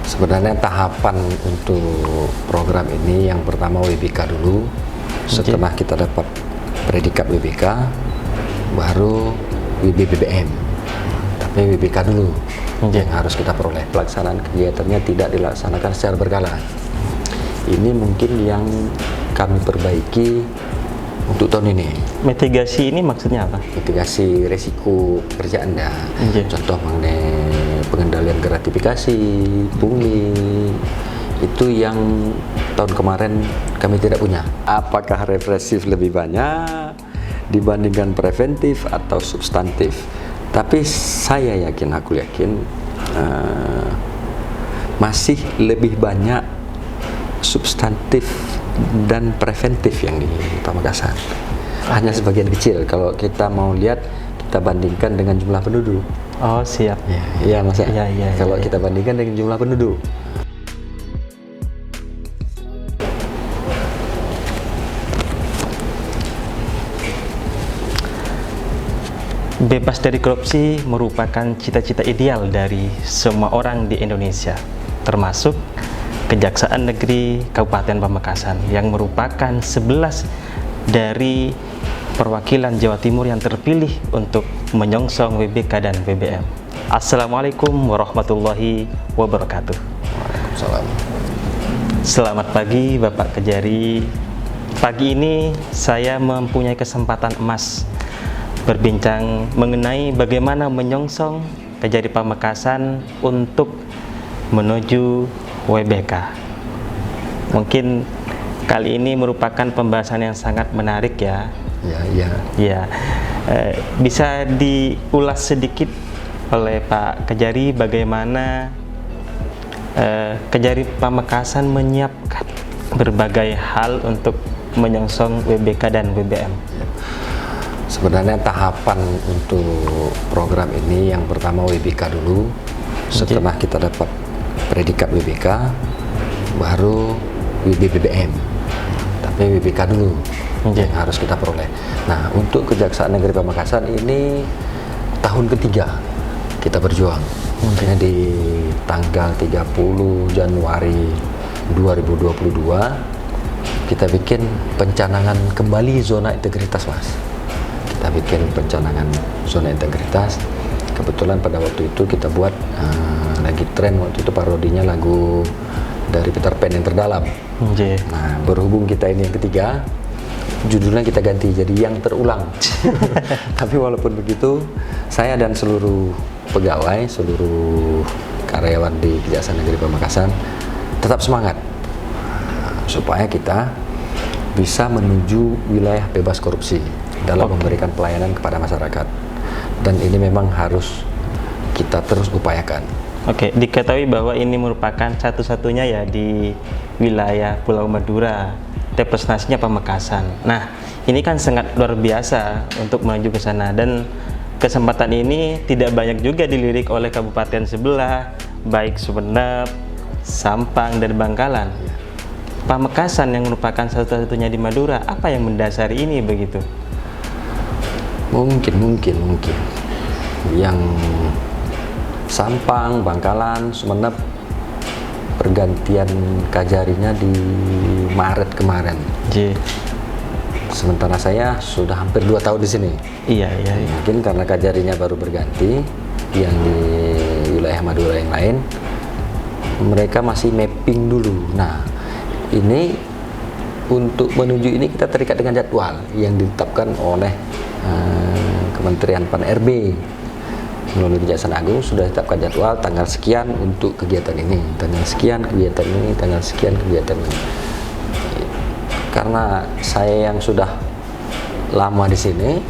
Sebenarnya tahapan untuk program ini yang pertama WBK dulu. Setelah kita dapat predikat WBK, baru WBBM. Tapi WBK dulu yang harus kita peroleh. Pelaksanaan kegiatannya tidak dilaksanakan secara berkala. Ini mungkin yang kami perbaiki untuk tahun ini. Mitigasi ini maksudnya apa? Mitigasi resiko kerja Anda. Contoh mengenai pengendalian gratifikasi, pungli, itu yang tahun kemarin kami tidak punya. Apakah represif lebih banyak dibandingkan preventif atau substantif? Tapi saya yakin, aku yakin masih lebih banyak substantif dan preventif yang di Pamekasan. Hanya sebagian kecil kalau kita mau lihat, kita bandingkan dengan jumlah penduduk. Oh, siap. Iya Mas ya. Kalau ya. kita bandingkan dengan jumlah penduduk. Bebas dari korupsi merupakan cita-cita ideal dari semua orang di Indonesia, termasuk Kejaksaan Negeri Kabupaten Pamekasan yang merupakan 11 dari perwakilan Jawa Timur yang terpilih untuk menyongsong WBK dan WBM. Assalamualaikum warahmatullahi wabarakatuh. Waalaikumsalam. Selamat pagi Bapak Kejari. Pagi ini saya mempunyai kesempatan emas berbincang mengenai bagaimana menyongsong Kejari Pamekasan untuk menuju WBK. Mungkin kali ini merupakan pembahasan yang sangat menarik ya. Ya. Bisa diulas sedikit oleh Pak Kejari bagaimana Kejari Pamekasan menyiapkan berbagai hal untuk menyongsong WBK dan WBM. Sebenarnya tahapan untuk program ini yang pertama WBK dulu. Setelah kita dapat predikat WBK, baru WBBM. Tapi WBK dulu yang harus kita peroleh. Nah, untuk Kejaksaan Negeri Pamekasan ini tahun ketiga kita berjuang. Makanya di tanggal 30 Januari 2022 kita bikin pencanangan kembali zona integritas, Mas. Kita bikin pencanangan zona integritas. Kebetulan pada waktu itu kita buat lagi tren waktu itu parodinya lagu dari Peter Pan yang terdalam. Nah, berhubung kita ini yang ketiga, judulnya kita ganti jadi yang terulang. Tapi walaupun begitu, saya dan seluruh pegawai, seluruh karyawan di Kejaksaan Negeri Pamekasan tetap semangat supaya kita bisa menuju wilayah bebas korupsi dalam memberikan pelayanan kepada masyarakat. Dan ini memang harus kita terus upayakan. Oke, diketahui bahwa ini merupakan satu-satunya ya di wilayah Pulau Madura, representasinya Pamekasan. Nah, ini kan sangat luar biasa untuk menuju ke sana, dan kesempatan ini tidak banyak juga dilirik oleh kabupaten sebelah, baik Sumeneb, Sampang, dan Bangkalan. Pamekasan yang merupakan satu-satunya di Madura, apa yang mendasari ini begitu? Mungkin yang Sampang, Bangkalan, Sumeneb pergantian Kajarinya di Maret kemarin. Sementara saya sudah hampir 2 tahun di sini. Iya. Mungkin karena Kajarinya baru berganti, yang di wilayah Madura yang lain mereka masih mapping dulu. Nah, ini untuk menuju ini kita terikat dengan jadwal yang ditetapkan oleh Kementerian Pan-RB melalui Kejaksaan Agung. Sudah ditetapkan jadwal tanggal sekian untuk kegiatan ini, tanggal sekian kegiatan ini, tanggal sekian kegiatan ini. Karena saya yang sudah lama di sini,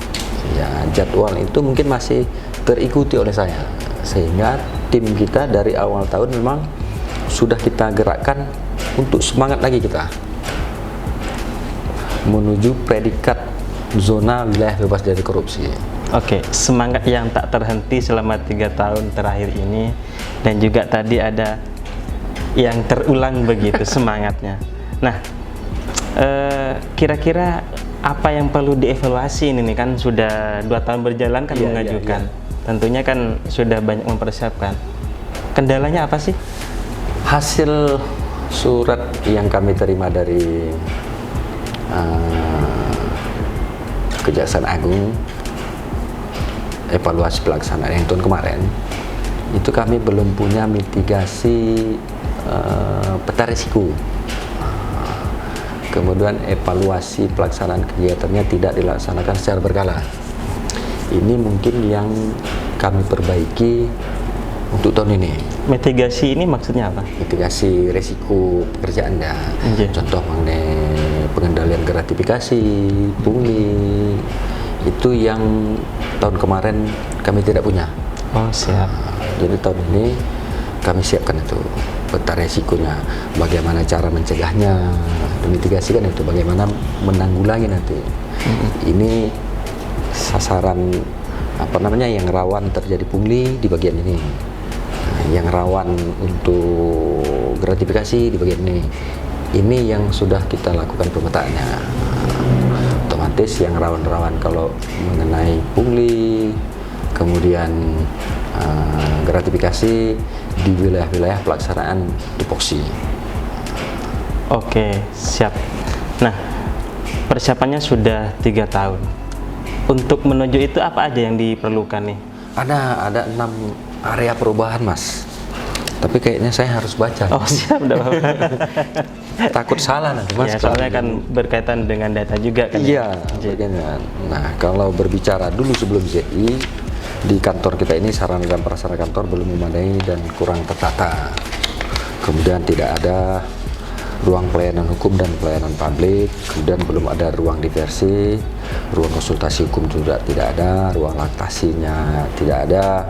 ya jadwal itu mungkin masih terikuti oleh saya, sehingga tim kita dari awal tahun memang sudah kita gerakkan untuk semangat lagi kita menuju predikat zona wilayah bebas dari korupsi. Oke, semangat yang tak terhenti selama 3 tahun terakhir ini, dan juga tadi ada yang terulang begitu semangatnya. Nah, kira-kira apa yang perlu dievaluasi ini kan sudah 2 tahun berjalan kan mengajukan. Tentunya kan sudah banyak mempersiapkan. Kendalanya apa sih? Hasil surat yang kami terima dari Kejaksaan Agung, evaluasi pelaksanaan yang tahun kemarin, itu kami belum punya mitigasi peta risiko. Kemudian evaluasi pelaksanaan kegiatannya tidak dilaksanakan secara berkala. Ini mungkin yang kami perbaiki untuk tahun ini. Mitigasi ini maksudnya apa? Mitigasi risiko pekerjaan ya. Contoh mengenai pengendalian gratifikasi, pungli, itu yang tahun kemarin kami tidak punya. Oh, siap. Jadi tahun ini kami siapkan itu peta risikonya, bagaimana cara mencegahnya, mitigasikan itu, bagaimana menanggulangi nanti. Ini sasaran yang rawan terjadi pungli di bagian ini, yang rawan untuk gratifikasi di bagian ini. Ini yang sudah kita lakukan pemetaannya. Otomatis yang rawan-rawan kalau mengenai pungli, kemudian gratifikasi di wilayah-wilayah pelaksanaan tupoksi. Oke, siap. Nah, persiapannya sudah 3 tahun. Untuk menuju itu apa aja yang diperlukan nih? Ada 6 area perubahan, Mas. Tapi kayaknya saya harus baca. Oh, siap, udah apa-apa. Takut salah nanti, Mas. Ya, soalnya kan berkaitan dengan data juga kan. Iya, bagiannya. Nah, kalau berbicara dulu sebelum ZI, di kantor kita ini sarana dan prasarana kantor belum memadai dan kurang tertata. Kemudian tidak ada ruang pelayanan hukum dan pelayanan publik, kemudian belum ada ruang diversi, ruang konsultasi hukum juga tidak ada, ruang laktasinya tidak ada,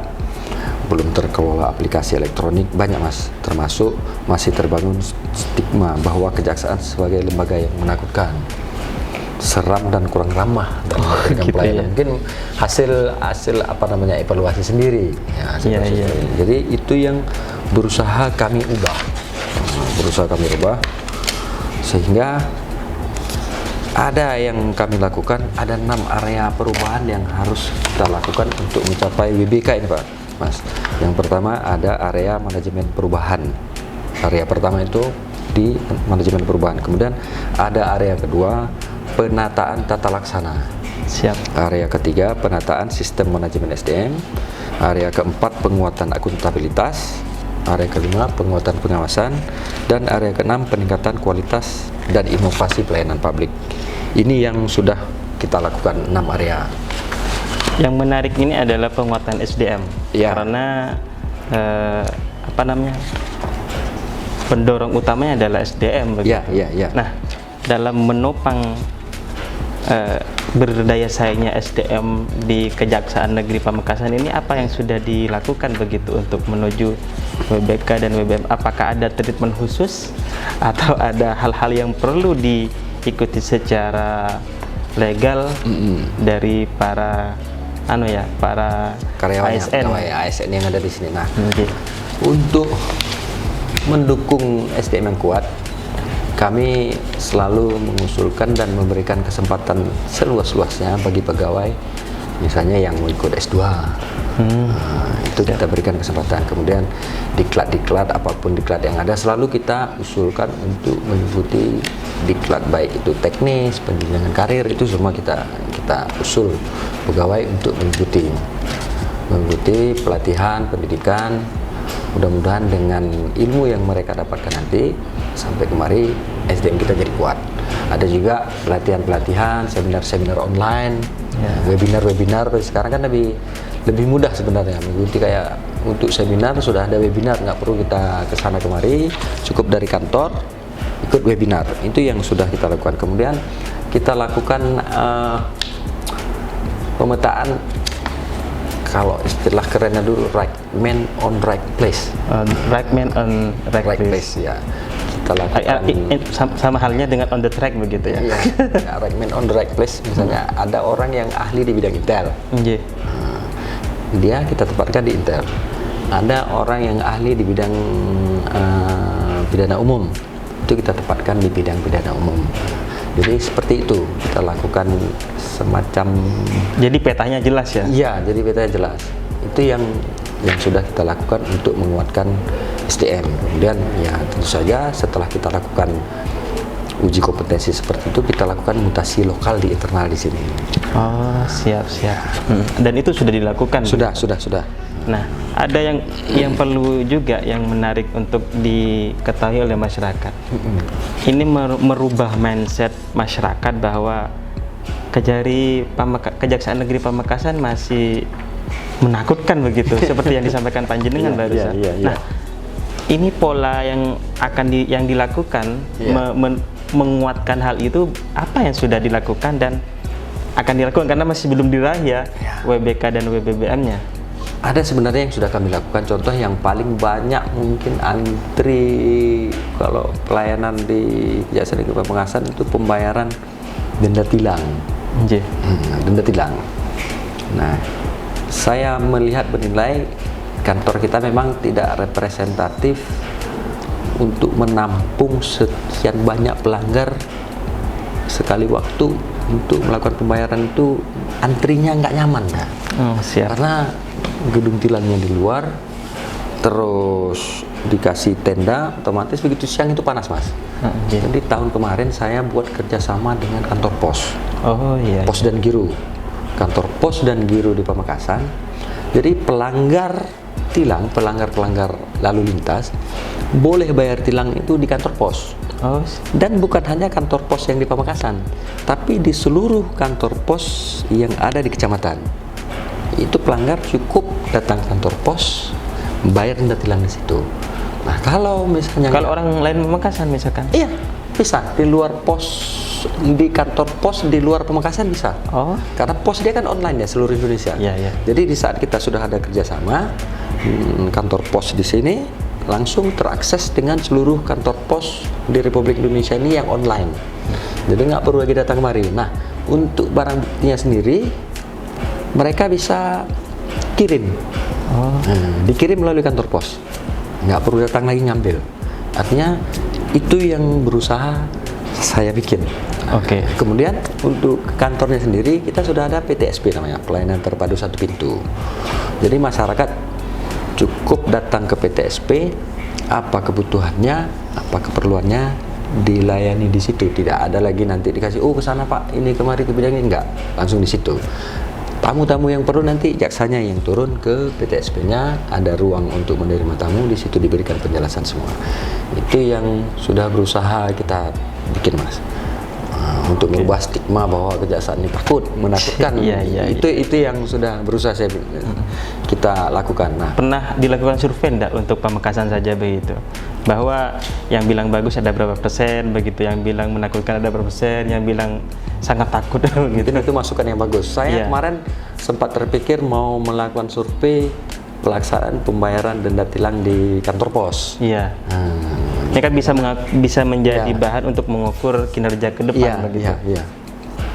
belum terkelola aplikasi elektronik, banyak, Mas. Termasuk masih terbangun stigma bahwa kejaksaan sebagai lembaga yang menakutkan, seram dan kurang ramah dalam memberikan gitu pelayanan. ya. Mungkin hasil evaluasi sendiri ya, Iya. Jadi itu yang berusaha kami ubah, sehingga ada yang kami lakukan, ada 6 area perubahan yang harus kita lakukan untuk mencapai WBK ini, Pak Mas. Yang pertama ada area manajemen perubahan. Area pertama itu di manajemen perubahan. Kemudian ada area kedua, penataan tata laksana. Siap. Area ketiga, penataan sistem manajemen SDM. Area keempat, penguatan akuntabilitas. Area kelima, penguatan pengawasan. Dan area keenam, peningkatan kualitas dan inovasi pelayanan publik. Ini yang sudah kita lakukan 6 area. Yang menarik ini adalah penguatan SDM. Ya. Karena pendorong utamanya adalah SDM begitu. Ya. Nah, dalam menopang berdaya saingnya SDM di Kejaksaan Negeri Pamekasan ini, apa yang sudah dilakukan begitu untuk menuju WBK dan WBM? Apakah ada treatment khusus atau ada hal-hal yang perlu diikuti secara legal dari para karyawan ASN yang ada di sini? Nah, untuk mendukung SDM yang kuat, kami selalu mengusulkan dan memberikan kesempatan seluas-luasnya bagi pegawai, misalnya yang mau ikut S2. Itu kita berikan kesempatan. Kemudian diklat apapun diklat yang ada, selalu kita usulkan untuk mengikuti diklat, baik itu teknis, penjenjangan karir, itu semua kita usul pegawai untuk mengikuti pelatihan, pendidikan. Mudah-mudahan dengan ilmu yang mereka dapatkan nanti sampai kemari SDM kita jadi kuat. Ada juga pelatihan-pelatihan, seminar-seminar online, webinar-webinar. Sekarang kan lebih mudah sebenarnya mengikuti, kayak untuk seminar sudah ada webinar, nggak perlu kita kesana kemari, cukup dari kantor ikut webinar. Itu yang sudah kita lakukan. Kemudian kita lakukan pemetaan, kalau istilah kerennya dulu, right man on right place. Right man on right place. Ya. Kita lakukan sama halnya dengan on the track begitu ya. Iya, right man on the right place. Misalnya ada orang yang ahli di bidang Intel. Dia kita tempatkan di Intel. Ada orang yang ahli di bidang pidana umum. Itu kita tempatkan di bidang pidana umum. Jadi seperti itu kita lakukan semacam. Jadi petanya jelas ya? Iya, jadi petanya jelas. Itu yang sudah kita lakukan untuk menguatkan SDM. Kemudian ya tentu saja setelah kita lakukan uji kompetensi seperti itu, kita lakukan mutasi lokal di internal di sini. Oh, siap. Dan itu sudah dilakukan? Sudah. Nah, ada yang perlu juga yang menarik untuk diketahui oleh masyarakat. Ini merubah mindset masyarakat bahwa Kejaksaan Negeri Pamekasan masih menakutkan begitu, seperti yang disampaikan Panjenengan barusan. Nah, ini pola yang yang dilakukan menguatkan hal itu, apa yang sudah dilakukan dan akan dilakukan karena masih belum diraih ya WBK dan WBBM-nya. Ada sebenarnya yang sudah kami lakukan. Contoh yang paling banyak mungkin antri kalau pelayanan di Kejaksaan Negeri Pamekasan itu pembayaran denda tilang. Denda tilang. Nah, saya menilai kantor kita memang tidak representatif untuk menampung sekian banyak pelanggar sekali waktu. Untuk melakukan pembayaran itu antrinya nggak nyaman dah. Siap. Karena gedung tilangnya di luar, terus dikasih tenda, otomatis begitu siang itu panas, Mas. Jadi tahun kemarin saya buat kerjasama dengan kantor pos. Pos dan Giro, kantor pos dan Giro di Pamekasan. Jadi pelanggar tilang, pelanggar lalu lintas boleh bayar tilang itu di kantor pos. Dan bukan hanya kantor pos yang di Pamekasan, tapi di seluruh kantor pos yang ada di kecamatan. Itu pelanggar cukup datang kantor pos, bayar denda tilang di situ. Nah, kalau misalnya orang lain Pamekasan misalkan? Iya, bisa di luar pos, di kantor pos di luar Pamekasan bisa. Karena pos dia kan online ya seluruh Indonesia. Jadi di saat kita sudah ada kerjasama, kantor pos di sini langsung terakses dengan seluruh kantor pos di Republik Indonesia ini yang online. Jadi nggak perlu lagi datang kemari. Nah, untuk barang buktinya sendiri mereka bisa kirim, dikirim melalui kantor pos, nggak perlu datang lagi ngambil. Artinya itu yang berusaha saya bikin. Kemudian untuk kantornya sendiri kita sudah ada PTSP namanya, pelayanan terpadu satu pintu. Jadi masyarakat cukup datang ke PTSP, apa kebutuhannya, apa keperluannya, dilayani di situ. Tidak ada lagi nanti dikasih, ke sana Pak, ini kemari ke bidang ini, enggak, langsung di situ. Tamu-tamu yang perlu nanti jaksanya yang turun ke PTSP-nya, ada ruang untuk menerima tamu, di situ diberikan penjelasan semua. Itu yang sudah berusaha kita bikin, Mas. Untuk merubah stigma bahwa kejaksaan ini takut, menakutkan. Itu yang sudah berusaha kita lakukan. Nah, pernah dilakukan survei enggak untuk Pamekasan saja begitu? Bahwa yang bilang bagus ada berapa persen, begitu, yang bilang menakutkan ada berapa persen, yang bilang sangat takut gitu. Itu masukan yang bagus. Saya kemarin sempat terpikir mau melakukan survei pelaksanaan pembayaran denda tilang di kantor pos. Ini kan bisa menjadi bahan untuk mengukur kinerja ke depan begitu.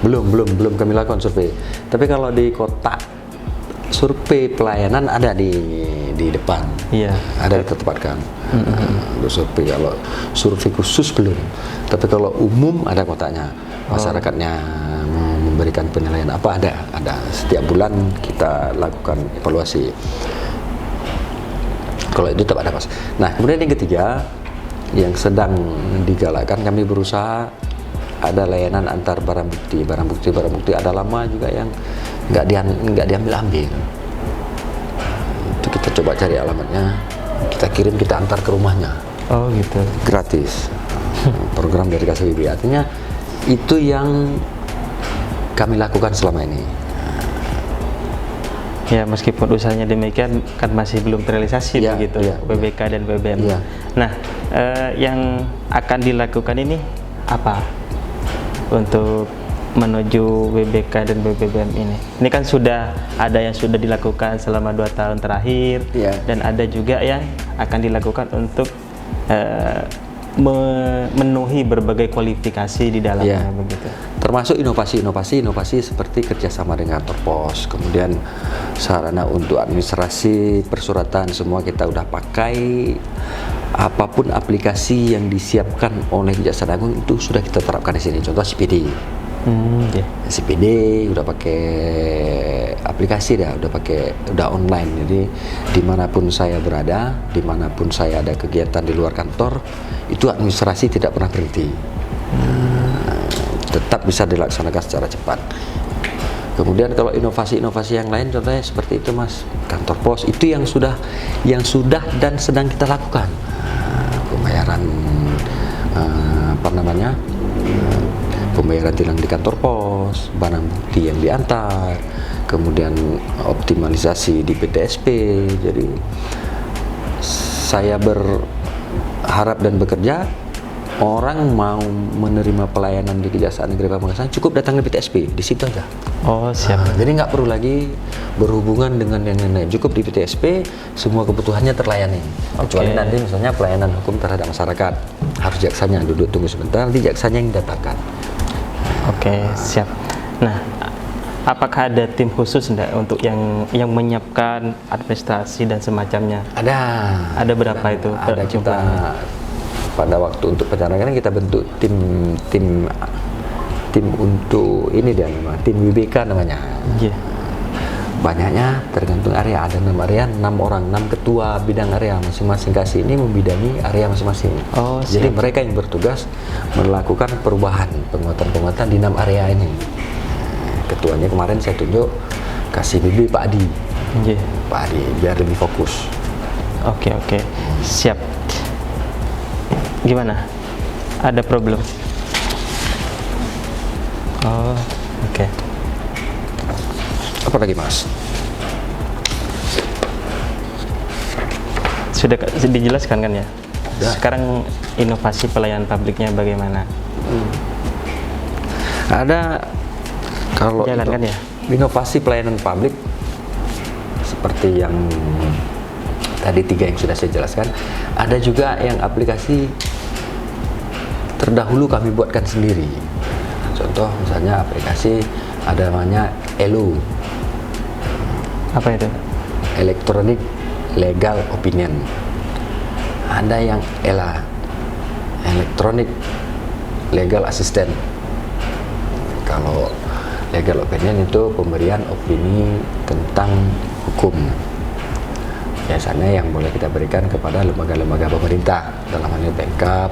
Belum kami lakukan survei. Tapi kalau di kota survei pelayanan ada di depan. Ada ditempatkan. Survei, kalau survei khusus belum. Tapi kalau umum ada kotanya. Masyarakatnya mau memberikan penilaian apa ada. Setiap bulan kita lakukan evaluasi. Kalau itu tetap ada, Mas. Nah, kemudian yang ketiga yang sedang digalakkan, kami berusaha ada layanan antar barang bukti ada lama juga yang nggak diambil. Itu kita coba cari alamatnya, kita kirim, kita antar ke rumahnya. Gitu. Gratis. Program dari KSBB. Artinya itu yang kami lakukan selama ini. Ya, meskipun usahanya demikian kan masih belum terrealisasi begitu, WBK dan WBM. Nah, yang akan dilakukan ini apa untuk menuju WBK dan WBM ini? Ini kan sudah ada yang sudah dilakukan selama 2 tahun terakhir, dan ada juga yang akan dilakukan untuk memenuhi berbagai kualifikasi di dalamnya begitu. Termasuk inovasi seperti kerjasama dengan kantor pos, kemudian sarana untuk administrasi persuratan semua kita udah pakai. Apapun aplikasi yang disiapkan oleh Kejaksaan Agung itu sudah kita terapkan di sini. Contoh CPD. Iya. CPD udah pakai aplikasi dah, udah online. Jadi dimanapun saya berada, dimanapun saya ada kegiatan di luar kantor, itu administrasi tidak pernah berhenti. Tetap bisa dilaksanakan secara cepat. Kemudian kalau inovasi-inovasi yang lain contohnya seperti itu Mas, kantor pos itu yang sudah dan sedang kita lakukan. Pembayaran pembayaran tilang di kantor pos, barang bukti yang diantar, kemudian optimalisasi di PTSP. Jadi saya berharap dan bekerja, orang mau menerima pelayanan di Kejaksaan Negeri Pamekasan cukup datang ke PTSP, di situ aja. Oh, siap. Jadi nggak perlu lagi berhubungan dengan yang lain-lain, cukup di PTSP semua kebutuhannya terlayani. Kecuali nanti misalnya pelayanan hukum terhadap masyarakat, harus jaksanya duduk tunggu sebentar, nanti jaksanya yang datangkan. Oke, siap. Nah, apakah ada tim khusus enggak untuk yang menyiapkan administrasi dan semacamnya? Ada berapa itu? Ada kita pada waktu untuk pencanakan kita bentuk tim untuk ini dia nama tim WBK namanya. Yeah. Banyaknya tergantung area, ada 6 area, 6 orang, 6 ketua bidang area masing-masing kasih ini membidangi area masing-masing. Oh, jadi mereka yang bertugas melakukan perubahan penguatan di 6 area ini. Ketuanya kemarin saya tunjuk kasih BB Pak Adi. Yeah. Pak Adi biar lebih fokus. Oke, siap. Gimana? Ada problem? Oh, oke. Apa lagi Mas? Sudah dijelaskan kan ya? Sudah. Sekarang inovasi pelayanan publiknya bagaimana? Ada kalau jalankan ya? Inovasi pelayanan publik seperti yang tadi 3 yang sudah saya jelaskan, ada juga yang aplikasi terdahulu kami buatkan sendiri. Contoh misalnya aplikasi ada namanya ELO. Apa itu? Electronic Legal Opinion. Ada yang ELA, Electronic Legal Assistant. Kalau legal opinion itu pemberian opini tentang hukum. Biasanya yang boleh kita berikan kepada lembaga-lembaga pemerintah, dalam hal ini Pemkab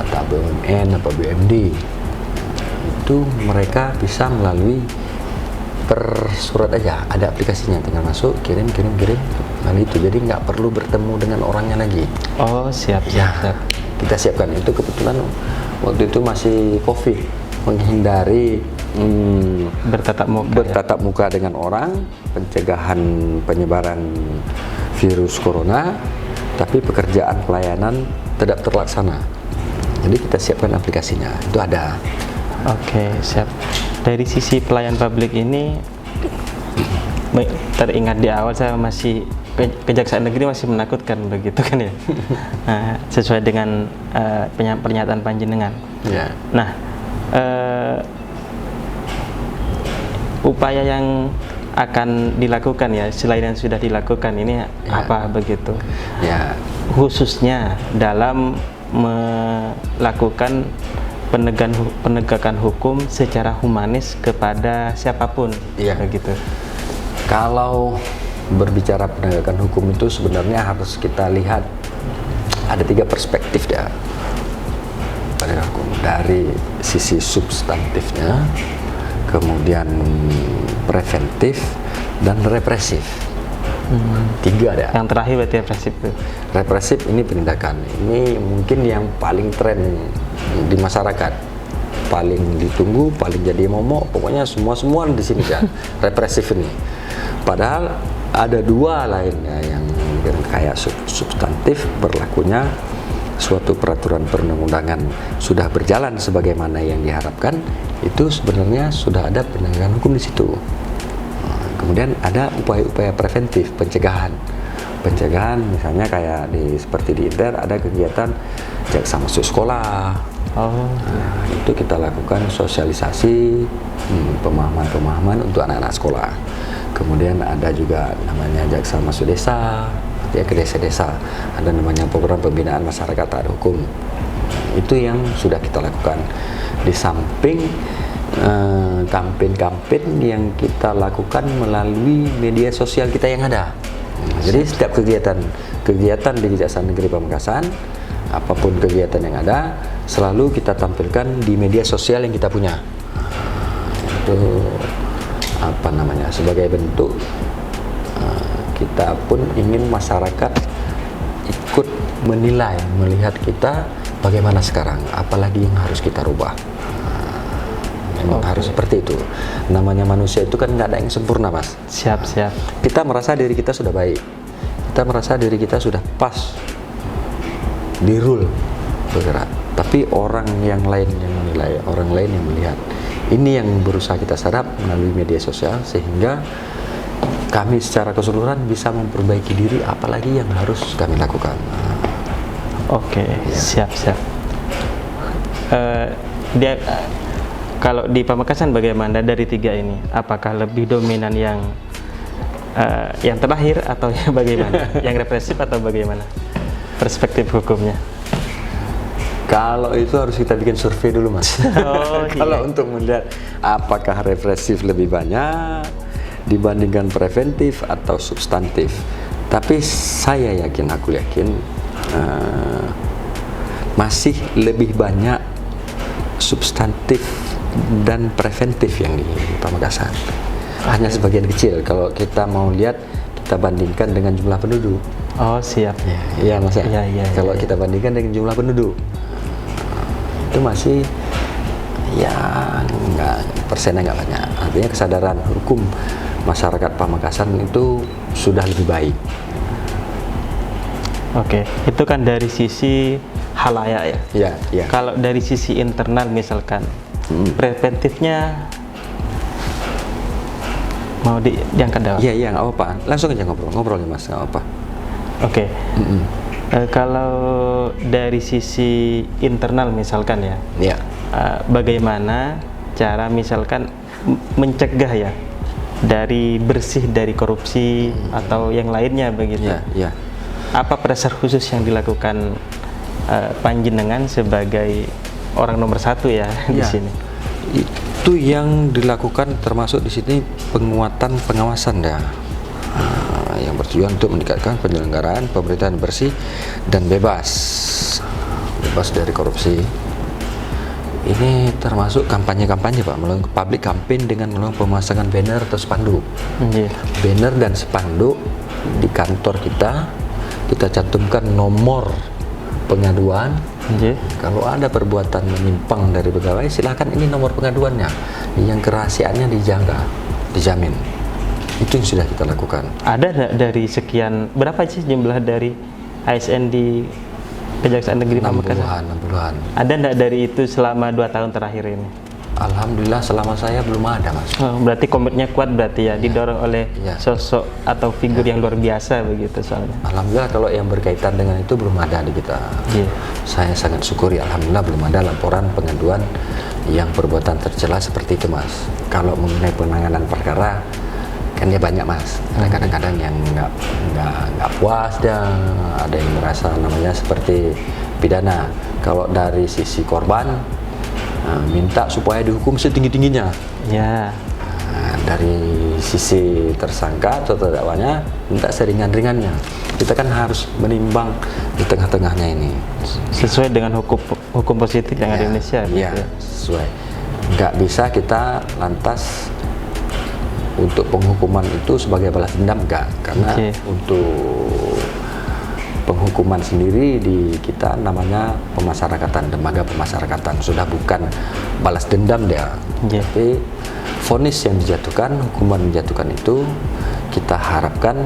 atau BUMN atau BUMD. Itu mereka bisa melalui per surat aja, ada aplikasinya, tinggal masuk, kirim. Nah itu, jadi nggak perlu bertemu dengan orangnya lagi. Oh, siap. Kita siapkan itu, kebetulan waktu itu masih COVID, menghindari bertatap muka dengan orang, pencegahan penyebaran virus corona, tapi pekerjaan pelayanan tidak terlaksana. Jadi kita siapkan aplikasinya, itu ada. Oke, siap. Dari sisi pelayan publik ini, teringat di awal saya masih Kejaksaan Negeri masih menakutkan begitu kan ya. Nah, sesuai dengan pernyataan panjenengan. Ya. Nah, upaya yang akan dilakukan ya selain yang sudah dilakukan ini apa begitu? Ya. Khususnya dalam melakukan penegakan hukum secara humanis kepada siapapun, begitu. Kalau berbicara penegakan hukum itu sebenarnya harus kita lihat ada 3 perspektif ya. Penegakan hukum dari sisi substantifnya, kemudian preventif dan represif. 3 ada. Yang terakhir berarti represif. Represif ini penindakan. Ini mungkin yang paling tren di masyarakat, paling ditunggu, paling jadi momok, pokoknya semua di sini kan. Represif ini. Padahal ada 2 lainnya yang kayak substantif, berlakunya suatu peraturan perundang-undangan sudah berjalan sebagaimana yang diharapkan, itu sebenarnya sudah ada penegakan hukum di situ. Kemudian ada upaya-upaya preventif, pencegahan misalnya kayak seperti di Inter ada kegiatan jaksa masuk sekolah. Nah, itu kita lakukan sosialisasi, pemahaman untuk anak-anak sekolah. Kemudian ada juga namanya jaksa masuk desa, ya ke desa-desa, ada namanya program pembinaan masyarakat taat hukum. Itu yang sudah kita lakukan. Di samping kampanye-kampanye yang kita lakukan melalui media sosial kita yang ada. Jadi setiap kegiatan di Kejaksaan Negeri Pamekasan, apapun kegiatan yang ada, selalu kita tampilkan di media sosial yang kita punya. Itu sebagai bentuk kita pun ingin masyarakat ikut menilai, melihat kita bagaimana sekarang, apalagi yang harus kita rubah. Memang harus seperti itu. Namanya manusia itu kan nggak ada yang sempurna, Mas. Siap. Kita merasa diri kita sudah baik, kita merasa diri kita sudah pas di rule bergerak, tapi orang yang lain yang menilai, orang lain yang melihat. Ini yang berusaha kita sadap melalui media sosial, sehingga kami secara keseluruhan bisa memperbaiki diri, apalagi yang harus kami lakukan. Oke, siap. Kalau di Pamekasan bagaimana dari 3 ini? Apakah lebih dominan yang terakhir atau yang bagaimana? Yang represif atau bagaimana? Perspektif hukumnya. Kalau itu harus kita bikin survei dulu, Mas. Kalau untuk melihat apakah represif lebih banyak dibandingkan preventif atau substantif. Tapi saya yakin, aku yakin masih lebih banyak substantif dan preventif yang di Pamekasan. Hanya sebagian kecil. Kalau kita mau lihat, kita bandingkan dengan jumlah penduduk. Oh, siap. Iya, Mas. Kalau Iya. kita bandingkan dengan jumlah penduduk, itu masih persennya nggak banyak. Artinya kesadaran hukum masyarakat Pamekasan itu sudah lebih baik. Oke, itu kan dari sisi halayak ya. Iya. Kalau dari sisi internal misalkan, preventifnya mau diangkat dalam? Iya, nggak apa-apa. Langsung aja ngobrol ya, Mas, nggak apa-apa. Oke. Kalau dari sisi internal misalkan ya, Iya. bagaimana cara misalkan mencegah ya dari bersih dari korupsi atau yang lainnya begitu? Iya. Apa dasar khusus yang dilakukan panjenengan sebagai orang nomor 1 ya di sini? Itu yang dilakukan termasuk di sini penguatan pengawasan ya. Yang bertujuan untuk meningkatkan penyelenggaraan pemerintahan bersih dan bebas dari korupsi. Ini termasuk kampanye-kampanye, Pak, melalui public campaign dengan melalui pemasangan banner atau spanduk. Banner dan spanduk di kantor kita cantumkan nomor pengaduan. Kalau ada perbuatan menyimpang dari pegawai, silakan ini nomor pengaduannya, yang kerahasiaannya dijamin. Itu yang sudah kita lakukan. Ada nggak dari sekian, berapa sih jumlah dari ASN di Kejaksaan Negeri Pamekasan? 60-an. Ada nggak dari itu selama 2 tahun terakhir ini? Alhamdulillah selama saya belum ada, Mas. Berarti komitmennya kuat berarti ya, didorong oleh sosok atau figur yang luar biasa begitu soalnya. Alhamdulillah kalau yang berkaitan dengan itu belum ada di kita. Saya sangat syukuri, alhamdulillah belum ada laporan pengaduan yang perbuatan tercela seperti itu, Mas. Kalau mengenai penanganan perkara kan ya banyak, Mas. Kadang-kadang yang nggak puas dan ada yang merasa namanya seperti pidana. Kalau dari sisi korban minta supaya dihukum setinggi-tingginya. Dari sisi tersangka atau terdakwanya minta seringan-ringannya. Kita kan harus menimbang di tengah-tengahnya ini. Sesuai dengan hukum positif yang ada di Indonesia. Iya, sesuai. Nggak bisa kita lantas untuk penghukuman itu sebagai balas dendam, enggak. Karena untuk penghukuman sendiri di kita namanya pemasyarakatan, lembaga pemasyarakatan, sudah bukan balas dendam dia. Tapi vonis yang dijatuhkan, hukuman yang dijatuhkan itu kita harapkan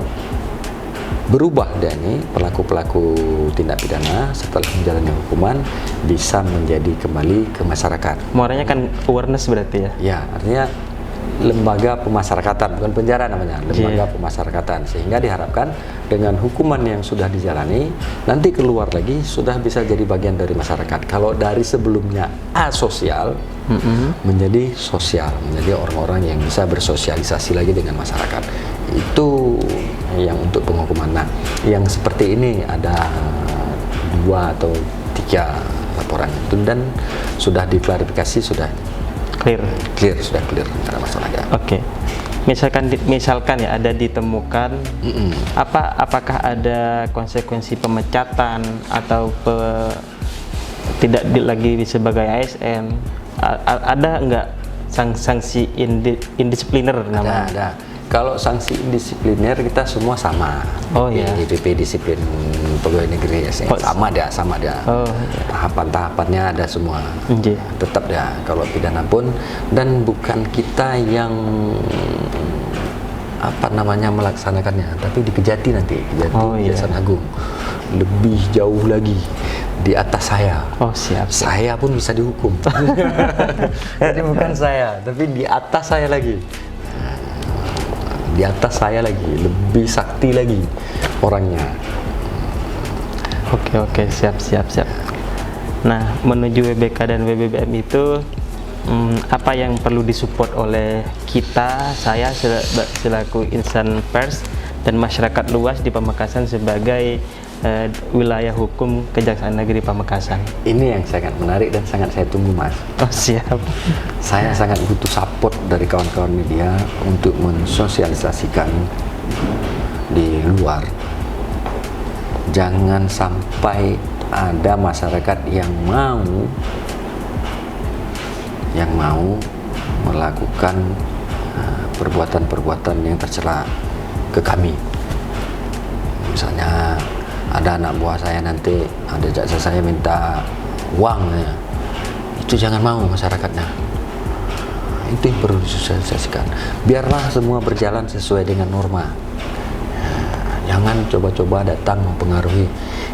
berubah dia ini, pelaku-pelaku tindak pidana setelah menjalani hukuman bisa menjadi kembali ke masyarakat. Muaranya kan awareness berarti ya? Ya, artinya lembaga pemasyarakatan, bukan penjara namanya, lembaga pemasyarakatan, sehingga diharapkan dengan hukuman yang sudah dijalani nanti keluar lagi sudah bisa jadi bagian dari masyarakat. Kalau dari sebelumnya asosial menjadi sosial, menjadi orang-orang yang bisa bersosialisasi lagi dengan masyarakat. Itu yang untuk penghukuman. Nah, yang seperti ini ada 2 atau 3 laporan itu dan sudah diklarifikasi sudah. Clear, sudah clear, nggak ada masalah ya. Oke. Misalkan ya ada ditemukan apakah ada konsekuensi pemecatan atau tidak lagi sebagai ASN, ada nggak sanksi indisipliner namanya? Ada. Kalau sanksi indisipliner kita semua sama. Oh iya. DPP disiplin pegawai negeri ASN sama dia. Oh. Tahapan-tahapannya ada semua. Nggih. Tetap ya. Kalau pidana pun, dan bukan kita yang melaksanakannya, tapi di Kejati nanti, Kejaksaan Agung lebih jauh lagi di atas saya. Oh siap. Saya pun bisa dihukum. Jadi bukan saya, tapi di atas saya lagi. Di atas saya lagi, lebih sakti lagi orangnya. Oke, siap. Nah, menuju WBK dan WBBM itu apa yang perlu disupport oleh saya selaku insan pers dan masyarakat luas di Pamekasan sebagai wilayah hukum Kejaksaan Negeri Pamekasan? Ini yang sangat menarik dan sangat saya tunggu, Mas. Oh siap. Saya sangat butuh support dari kawan-kawan media untuk mensosialisasikan di luar. Jangan sampai ada masyarakat yang mau melakukan perbuatan-perbuatan yang tercela ke kami. Misalnya ada anak buah saya nanti, ada jaksa saya minta uang, ya. Itu jangan mau masyarakatnya. Itu yang perlu disosialisasikan. Biarlah semua berjalan sesuai dengan norma. Jangan coba-coba datang mempengaruhi.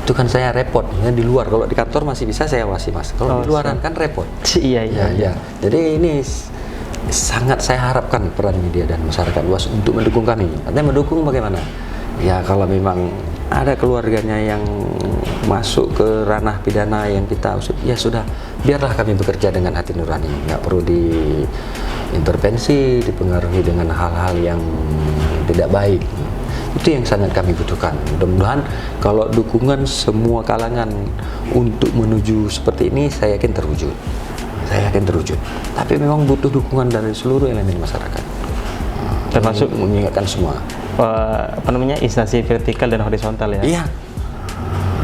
Itu kan saya repot. Ya, di luar, kalau di kantor masih bisa saya awasi, Mas. Kalau di luaran kan repot. Iya. Jadi ini sangat saya harapkan peran media dan masyarakat luas untuk mendukung kami. Artinya mendukung bagaimana? Ya kalau memang ada keluarganya yang masuk ke ranah pidana yang kita usut, ya sudah, biarlah kami bekerja dengan hati nurani, nggak perlu diintervensi, dipengaruhi dengan hal-hal yang tidak baik. Itu yang sangat kami butuhkan. Mudah-mudahan kalau dukungan semua kalangan untuk menuju seperti ini, saya yakin terwujud. Tapi memang butuh dukungan dari seluruh elemen masyarakat, termasuk mengingatkan semua. Instansi vertikal dan horizontal ya? Iya,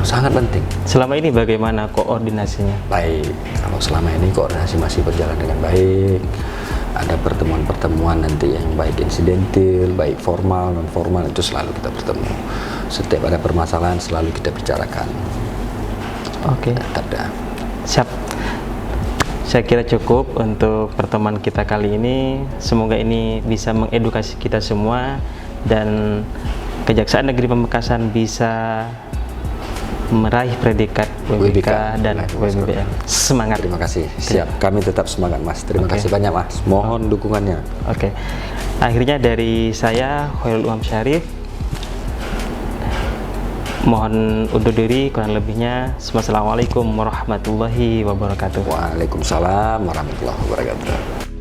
sangat penting. Selama ini bagaimana koordinasinya? Baik, kalau selama ini koordinasi masih berjalan dengan baik. Ada pertemuan-pertemuan nanti yang baik insidentil, baik formal, non formal, itu selalu kita bertemu. Setiap ada permasalahan selalu kita bicarakan. Oke. Siap. Saya kira cukup untuk pertemuan kita kali ini. Semoga ini bisa mengedukasi kita semua dan Kejaksaan Negeri Pamekasan bisa meraih predikat WBK dan WBBM. Semangat. Terima kasih. Siap. Kami tetap semangat, Mas. Terima kasih banyak, Mas. Mohon dukungannya. Oke. Akhirnya dari saya, Khairul Umam Syarif, mohon undur diri, kurang lebihnya. Wassalamualaikum warahmatullahi wabarakatuh. Waalaikumsalam warahmatullahi wabarakatuh.